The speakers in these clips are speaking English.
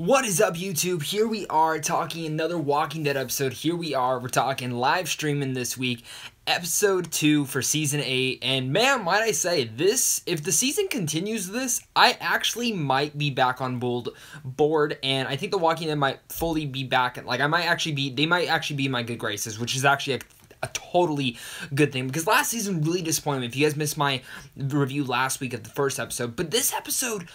What is up, YouTube? Here we are talking another Walking Dead episode. We're talking live streaming this week, episode 2 for season 8. And man, might I say, if the season continues this, I actually might be back on board, and I think the Walking Dead might fully be back. Like, they might actually be in my good graces, which is actually a totally good thing, because last season really disappointed me. If you guys missed my review last week of the first episode, but this episode,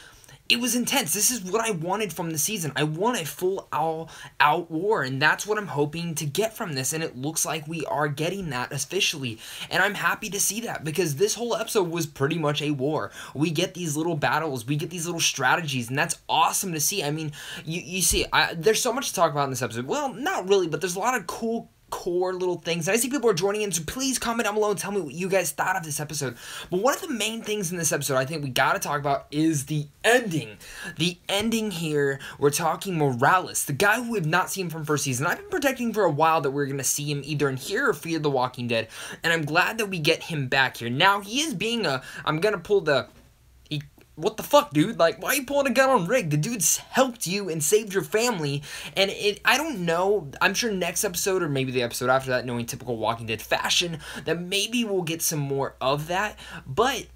it was intense. This is what I wanted from the season. I want a full all-out war, and that's what I'm hoping to get from this, and it looks like we are getting that officially, and I'm happy to see that, because this whole episode was pretty much a war. We get these little battles, we get these little strategies, and that's awesome to see. I mean, you see, there's so much to talk about in this episode. Well, not really, but there's a lot of cool core little things. And I see people are joining in, so please comment down below and tell me what you guys thought of this episode. But one of the main things in this episode I think we gotta talk about is the ending. The ending here, we're talking Morales, the guy who we have not seen from first season. I've been predicting for a while that we're gonna see him either in here or Fear the Walking Dead, and I'm glad that we get him back here. Now, he is being I'm gonna pull the what the fuck, dude? Like, why are you pulling a gun on Rick? The dude's helped you and saved your family. And I don't know. I'm sure next episode, or maybe the episode after that, knowing typical Walking Dead fashion, that maybe we'll get some more of that. But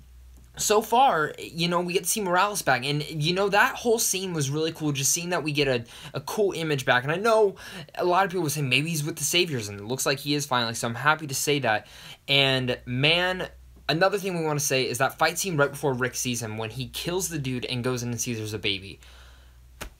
so far, you know, we get to see Morales back. And, you know, that whole scene was really cool. Just seeing that we get a cool image back. And I know a lot of people will say maybe he's with the Saviors. And it looks like he is finally. So I'm happy to say that. And, man, another thing we want to say is that fight scene right before Rick sees him, when he kills the dude and goes in and sees there's a baby.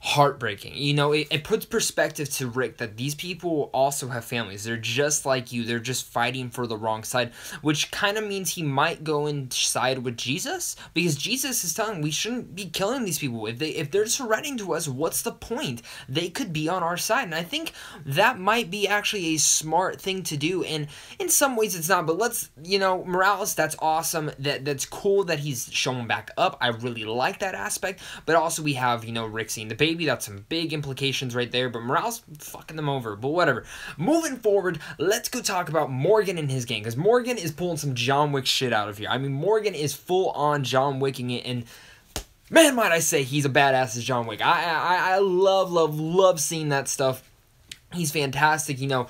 Heartbreaking. You know, it puts perspective to Rick that these people also have families. They're just like you. They're just fighting for the wrong side, which kind of means he might go and side with Jesus, because Jesus is telling we shouldn't be killing these people. If they're surrendering to us, what's the point? They could be on our side, and I think that might be actually a smart thing to do. And in some ways it's not, but let's, you know, Morales, that's awesome. That's cool that he's showing back up. I really like that aspect. But also we have, you know, Rick seeing the baby. That's some big implications right there, but Morales fucking them over, but whatever. Moving forward, let's go talk about Morgan and his gang, because Morgan is pulling some John Wick shit out of here. I mean, Morgan is full on John Wicking it, and man, might I say, he's a badass as John Wick. I love seeing that stuff. He's fantastic, you know.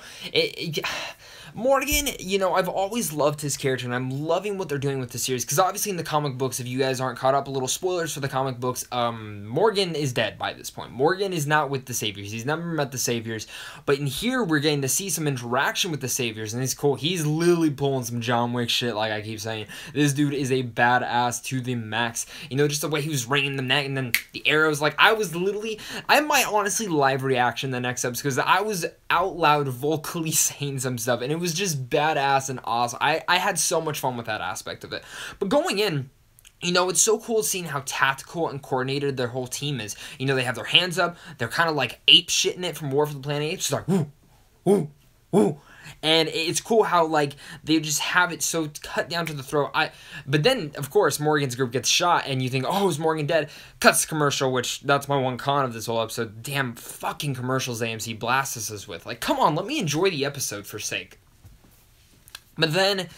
Morgan, you know, I've always loved his character, and I'm loving what they're doing with the series, because obviously in the comic books, if you guys aren't caught up, a little spoilers for the comic books, Morgan is dead by this point. Morgan is not with the Saviors. He's never met the Saviors, but in here, we're getting to see some interaction with the Saviors, and it's cool. He's literally pulling some John Wick shit, like I keep saying. This dude is a badass to the max. You know, just the way he was ringing the neck, and then the arrows, like, I might honestly live reaction the next episode, because I was out loud vocally saying some stuff, and it was just badass and awesome. I had so much fun with that aspect of it. But going in, you know, it's so cool seeing how tactical and coordinated their whole team is. You know, they have their hands up. They're kind of like ape-shitting it from War for the Planet Apes. It's like, woo, woo, woo. And it's cool how, like, they just have it so cut down to the throat. But then, of course, Morgan's group gets shot, and you think, oh, is Morgan dead? Cuts to commercial, which, that's my one con of this whole episode. Damn fucking commercials AMC blasts us with. Like, come on, let me enjoy the episode for sake. But then,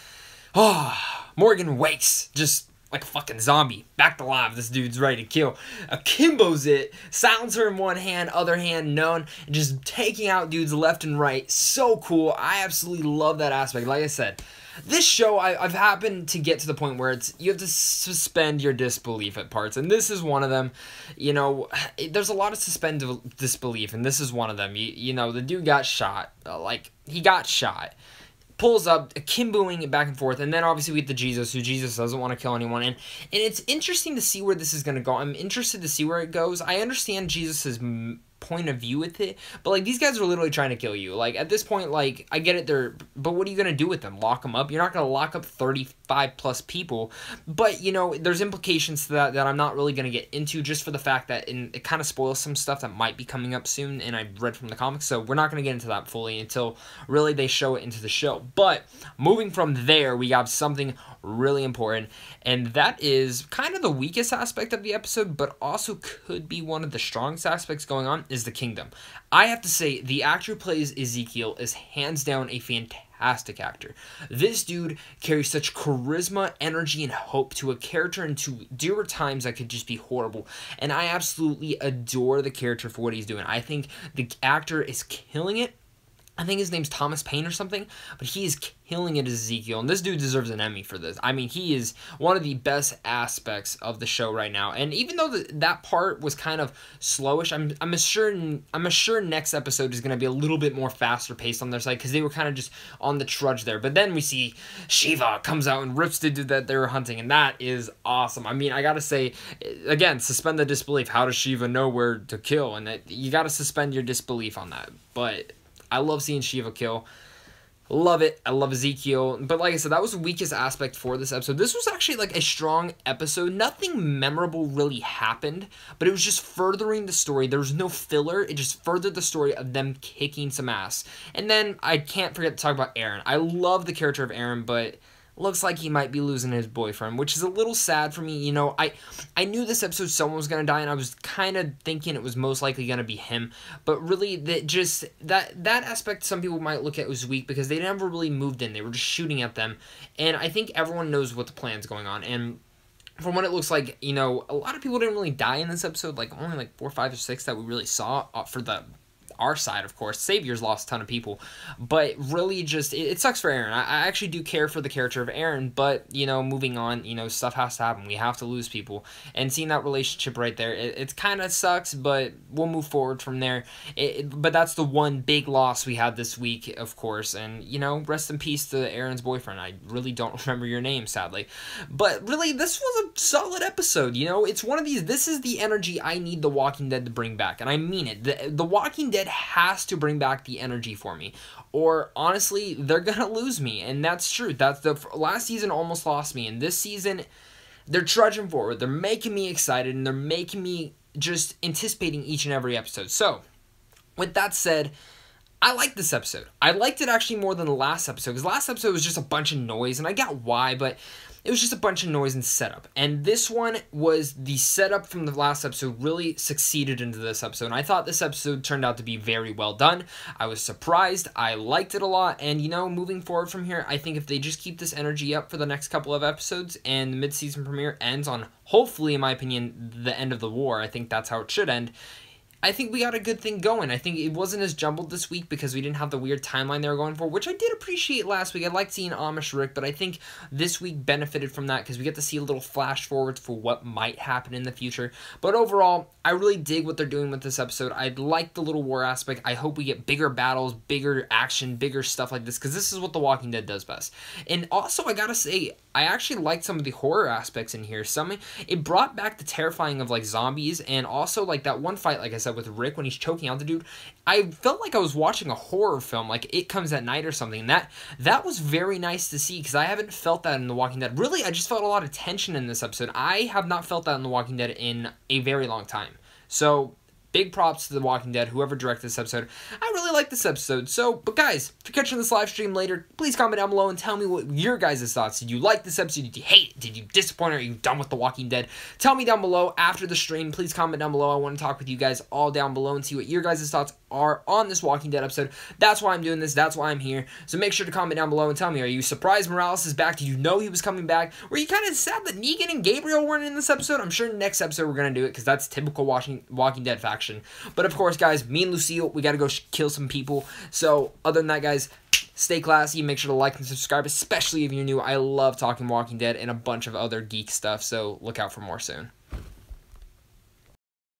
Morgan wakes, just like a fucking zombie, back to life. This dude's ready to kill. Akimbo's it, silencer in one hand, other hand known, just taking out dudes left and right. So cool. I absolutely love that aspect. Like I said, this show, I've happened to get to the point where you have to suspend your disbelief at parts, and this is one of them. You know, there's a lot of suspended disbelief, and this is one of them. You know, the dude got shot. He got shot. Pulls up, akimboing it back and forth, and then obviously we get the Jesus, who Jesus doesn't want to kill anyone, and it's interesting to see where this is going to go. I'm interested to see where it goes. I understand Jesus's point of view with it, but like, these guys are literally trying to kill you. Like, at this point, like, I get it, but what are you gonna do with them? Lock them up? You're not gonna lock up 35 plus people. But you know, there's implications to that I'm not really gonna get into, just for the fact that it kind of spoils some stuff that might be coming up soon, and I read from the comics, so we're not gonna get into that fully until really they show it into the show. But moving from there, we have something really important, and that is kind of the weakest aspect of the episode, but also could be one of the strongest aspects going on, is the kingdom. I have to say, the actor who plays Ezekiel is hands down a fantastic fantastic actor. This dude carries such charisma, energy, and hope to a character and to dearer times that could just be horrible. And I absolutely adore the character for what he's doing. I think the actor is killing it. I think his name's Thomas Paine or something, but he is killing it as Ezekiel, and this dude deserves an Emmy for this. I mean, he is one of the best aspects of the show right now, and even though that part was kind of slowish, I'm sure next episode is going to be a little bit more faster paced on their side, because they were kind of just on the trudge there. But then we see Shiva comes out and rips the dude that they were hunting, and that is awesome. I mean, I gotta say, again, suspend the disbelief. How does Shiva know where to kill? And you gotta suspend your disbelief on that, but I love seeing Shiva kill. Love it. I love Ezekiel. But like I said, that was the weakest aspect for this episode. This was actually like a strong episode. Nothing memorable really happened, but it was just furthering the story. There was no filler. It just furthered the story of them kicking some ass. And then I can't forget to talk about Aaron. I love the character of Aaron, but looks like he might be losing his boyfriend, which is a little sad for me. You know, I knew this episode someone was going to die, and I was kind of thinking it was most likely going to be him. But really, that aspect some people might look at was weak because they never really moved in. They were just shooting at them. And I think everyone knows what the plan's going on. And from what it looks like, you know, a lot of people didn't really die in this episode. Like, only like 4, 5, or 6 that we really saw for our side, of course. Savior's lost a ton of people, but really just it sucks for Aaron. I actually do care for the character of Aaron, but you know, moving on, you know, stuff has to happen. We have to lose people, and seeing that relationship right there, it kind of sucks, but we'll move forward from there. But that's the one big loss we had this week, of course, and you know, rest in peace to Aaron's boyfriend. I really don't remember your name, sadly, but really, this was a solid episode. You know, it's one of these. This is the energy I need The Walking Dead to bring back, and I mean it. The Walking Dead has to bring back the energy for me, or honestly they're gonna lose me, and that's true. That's the last season almost lost me, and this season they're trudging forward. They're making me excited, and they're making me just anticipating each and every episode. So with that said, I like this episode. I liked it actually more than the last episode, because last episode was just a bunch of noise, and I got why, but it was just a bunch of noise and setup. And this one was the setup from the last episode really succeeded into this episode. And I thought this episode turned out to be very well done. I was surprised. I liked it a lot. And, you know, moving forward from here, I think if they just keep this energy up for the next couple of episodes and the mid-season premiere ends on, hopefully, in my opinion, the end of the war, I think that's how it should end, I think we got a good thing going. I think it wasn't as jumbled this week because we didn't have the weird timeline they were going for, which I did appreciate last week. I liked seeing Amish Rick, but I think this week benefited from that because we get to see a little flash forwards for what might happen in the future. But overall, I really dig what they're doing with this episode. I like the little war aspect. I hope we get bigger battles, bigger action, bigger stuff like this, because this is what The Walking Dead does best. And also, I gotta say, I actually liked some of the horror aspects in here. It brought back the terrifying of like zombies, and also like that one fight, like I said, with Rick when he's choking out the dude. I felt like I was watching a horror film, like It Comes at Night or something. That was very nice to see, because I haven't felt that in The Walking Dead. Really, I just felt a lot of tension in this episode. I have not felt that in The Walking Dead in a very long time. So big props to The Walking Dead, whoever directed this episode. I really like this episode. But guys, if you're catching this live stream later, please comment down below and tell me what your guys' thoughts. Did you like this episode? Did you hate it? Did you disappoint? Are you done with The Walking Dead? Tell me down below after the stream. Please comment down below. I want to talk with you guys all down below and see what your guys' thoughts are on this Walking Dead episode. That's why I'm doing this. That's why I'm here. So make sure to comment down below and tell me, are you surprised Morales is back? Did you know he was coming back? Were you kind of sad that Negan and Gabriel weren't in this episode? I'm sure next episode we're going to do it, because that's typical Walking Dead faction. But of course, guys, me and Lucille, we got to go kill some people. So other than that, guys, stay classy. Make sure to like and subscribe, especially if you're new. I love talking Walking Dead and a bunch of other geek stuff, so look out for more soon.